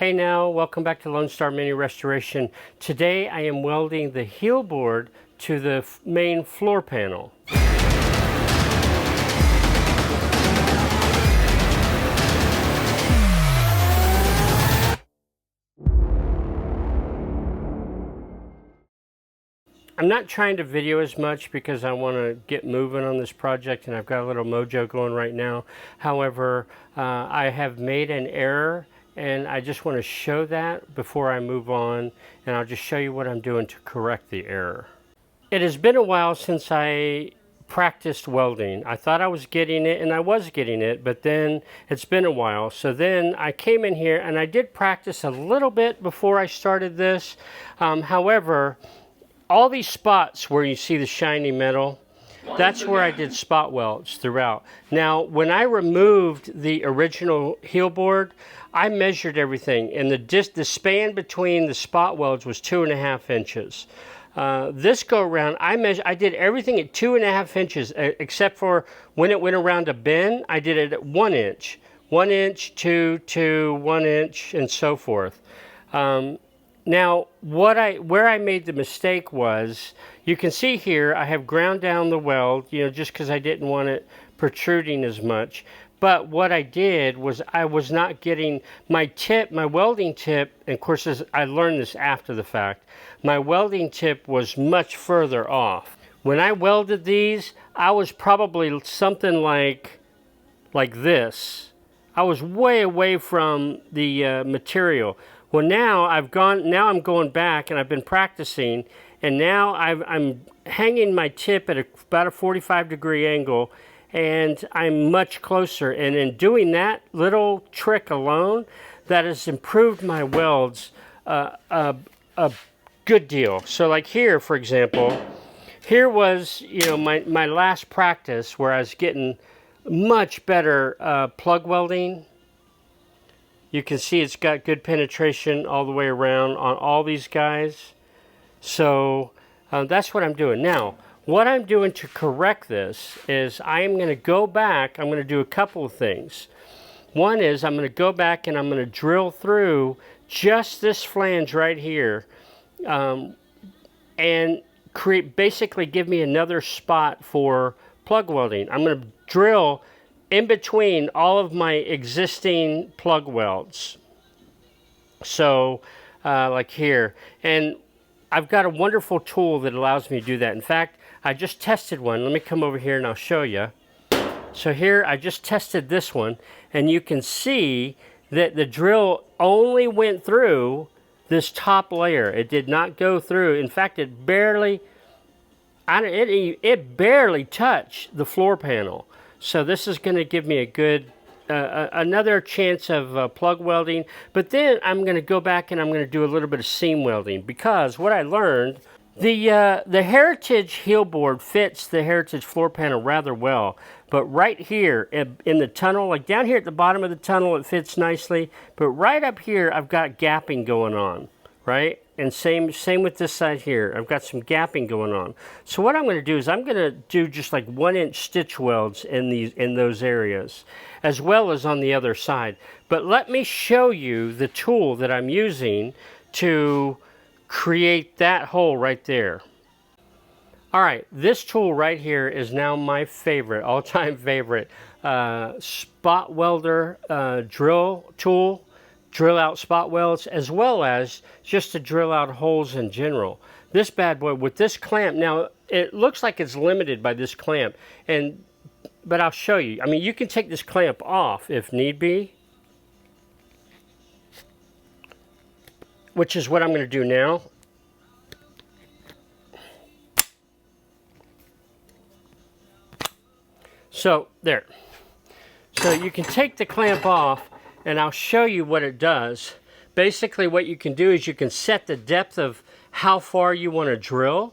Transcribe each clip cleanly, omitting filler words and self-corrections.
Hey now, welcome back to Lone Star Mini Restoration. Today I am welding the heel board to the main floor panel. I'm not trying to video as much because I want to get moving on this project and I've got a little mojo going right now. However, I have made an error and I just want to show that before I move on, and I'll just show you what I'm doing to correct the error. It has been a while since I practiced welding. I thought I was getting it, and I was getting it, but then it's been a while. So then I came in here and I did practice a little bit before I started this. However, all these spots where you see the shiny metal, that's where I did spot welds throughout. Now, when I removed the original heel board, I measured everything, and the span between the spot welds was 2.5 inches. This go around, I did everything at 2.5 inches, except for when it went around a bend, I did it at 1 inch. 1 inch, 2, 1 inch, and so forth. Now, where I made the mistake was, you can see here, I have ground down the weld, just because I didn't want it protruding as much. But what I did was I was not getting my tip, my welding tip, and of course I learned this after the fact, my welding tip was much further off. When I welded these, I was probably something like this. I was way away from the material. Well, now I'm going back and I've been practicing, and now I'm hanging my tip at about a 45-degree angle, and I'm much closer. And in doing that little trick alone, that has improved my welds a good deal. So like here, for example, here was my last practice where I was getting much better plug welding. You can see it's got good penetration all the way around on all these guys. So that's what I'm doing. Now, what I'm doing to correct this is I am going to go back. I'm going to do a couple of things. One is I'm going to go back and I'm going to drill through just this flange right here and basically give me another spot for plug welding. I'm going to drill in between all of my existing plug welds. So like here, and I've got a wonderful tool that allows me to do that. In fact, I just tested one. Let me come over here and I'll show you. So here I just tested this one, and you can see that the drill only went through this top layer. It did not go through. In fact, it barely touched the floor panel. So this is going to give me a good, another chance of plug welding. But then I'm going to go back and I'm going to do a little bit of seam welding, because what I learned, the Heritage heel board fits the Heritage floor panel rather well. But right here in the tunnel, like down here at the bottom of the tunnel, it fits nicely. But right up here, I've got gapping going on, right? And same with this side here. I've got some gapping going on. So what I'm going to do is I'm going to do just like 1-inch stitch welds in those areas, as well as on the other side. But let me show you the tool that I'm using to create that hole right there. All right, this tool right here is now my favorite, all-time favorite spot welder drill tool. Drill out spot welds, as well as just to drill out holes in general. This bad boy with this clamp, now it looks like it's limited by this clamp, but I'll show you. I mean, you can take this clamp off if need be, which is what I'm going to do now. So there. So you can take the clamp off, and I'll show you what it does. Basically what you can do is you can set the depth of how far you want to drill.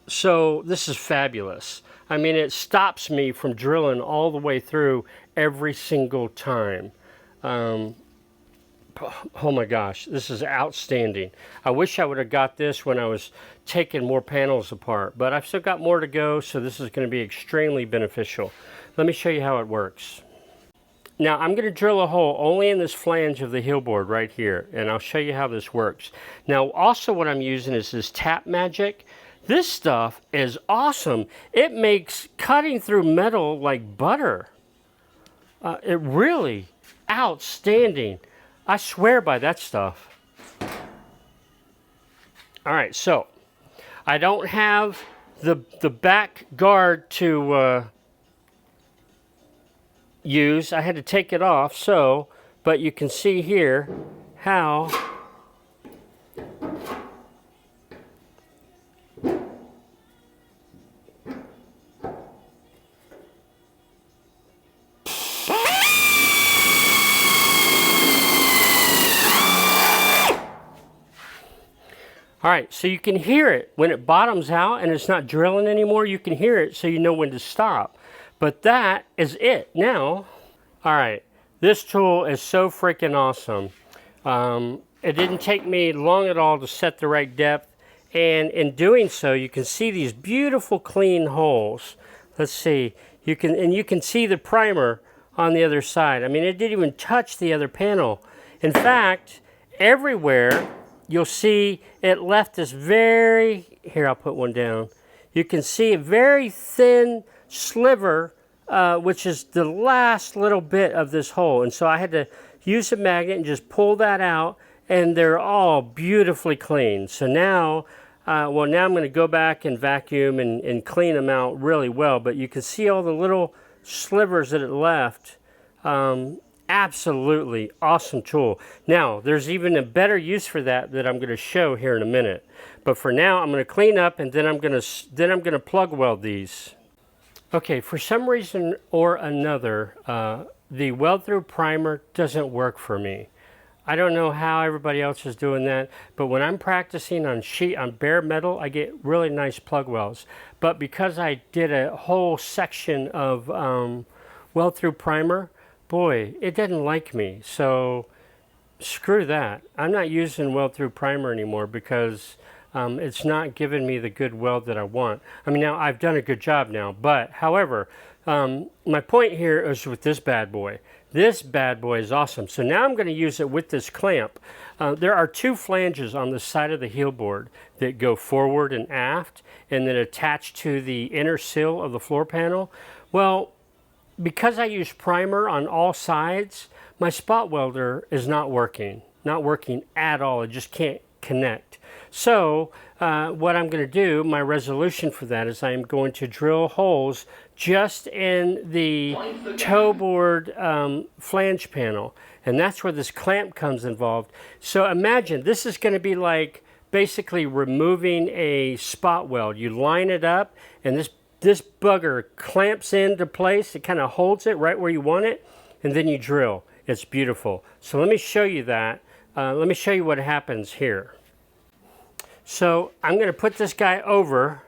So this is fabulous. I mean, it stops me from drilling all the way through every single time. Oh my gosh, this is outstanding. I wish I would have got this when I was taking more panels apart, but I've still got more to go, so this is going to be extremely beneficial. Let me show you how it works. Now I'm going to drill a hole only in this flange of the heel board right here, and I'll show you how this works. Now also what I'm using is this Tap Magic. This stuff is awesome. It makes cutting through metal like butter. It really outstanding. I swear by that stuff. All right, so I don't have the back guard to use. I had to take it off, so, but you can see here how all right, so you can hear it when it bottoms out and it's not drilling anymore. You can hear it, so you know when to stop. But that is it now. All right, this tool is so freaking awesome. It didn't take me long at all to set the right depth, and in doing so, you can see these beautiful clean holes. Let's see, you can see the primer on the other side. I mean, it didn't even touch the other panel. In fact, everywhere you'll see it left this very, here I'll put one down. You can see a very thin sliver, which is the last little bit of this hole. And so I had to use a magnet and just pull that out, and they're all beautifully clean. So now, well, now I'm going to go back and vacuum and clean them out really well. But you can see all the little slivers that it left. Absolutely awesome tool. Now, there's even a better use for that I'm going to show here in a minute. But for now, I'm going to clean up, and then I'm going to plug weld these. Okay, for some reason or another, the weld through primer doesn't work for me. I don't know how everybody else is doing that, but when I'm practicing on bare metal, I get really nice plug welds. But because I did a whole section of weld through primer, boy, it didn't like me. So screw that. I'm not using weld through primer anymore because it's not giving me the good weld that I want. I mean, now I've done a good job now, but however, my point here is with this bad boy. This bad boy is awesome. So now I'm going to use it with this clamp. There are two flanges on the side of the heel board that go forward and aft and then attach to the inner sill of the floor panel. Well, because I use primer on all sides, my spot welder is not working at all. It just can't connect. So what I'm going to do, my resolution for that is I'm going to drill holes just in the toe board flange panel, and that's where this clamp comes involved. So imagine this is going to be like basically removing a spot weld. You line it up, and this bugger clamps into place. It kind of holds it right where you want it, and then you drill. It's beautiful. So let me show you that. Let me show you what happens here. So I'm going to put this guy over.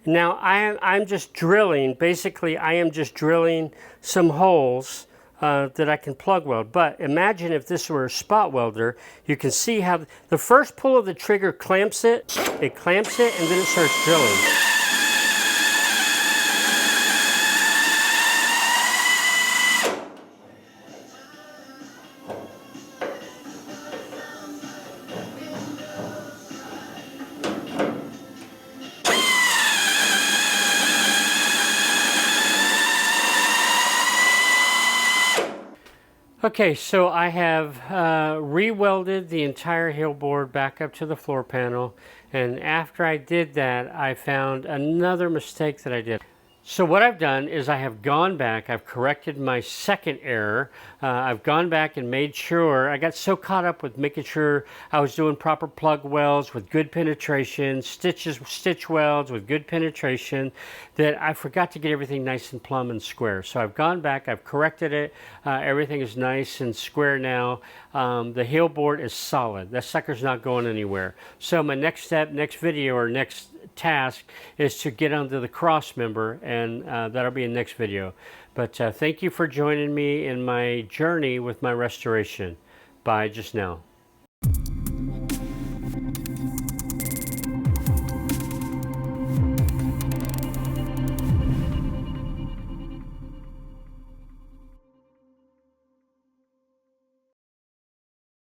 Now I'm just drilling. Basically, I am just drilling some holes that I can plug weld. But imagine if this were a spot welder. You can see how the first pull of the trigger clamps it. It clamps it, and then it starts drilling. Okay, so I have re-welded the entire heel board back up to the floor panel, and after I did that, I found another mistake that I did. So what I've done is I have gone back, I've corrected my second error. I've gone back and made sure, I got so caught up with making sure I was doing proper plug welds with good penetration, stitch welds with good penetration, that I forgot to get everything nice and plumb and square. So I've gone back, I've corrected it, everything is nice and square now. The heel board is solid. That sucker's not going anywhere. So my next step, next video, or next task is to get onto the cross member, and that'll be in the next video. But thank you for joining me in my journey with my restoration. Bye just now.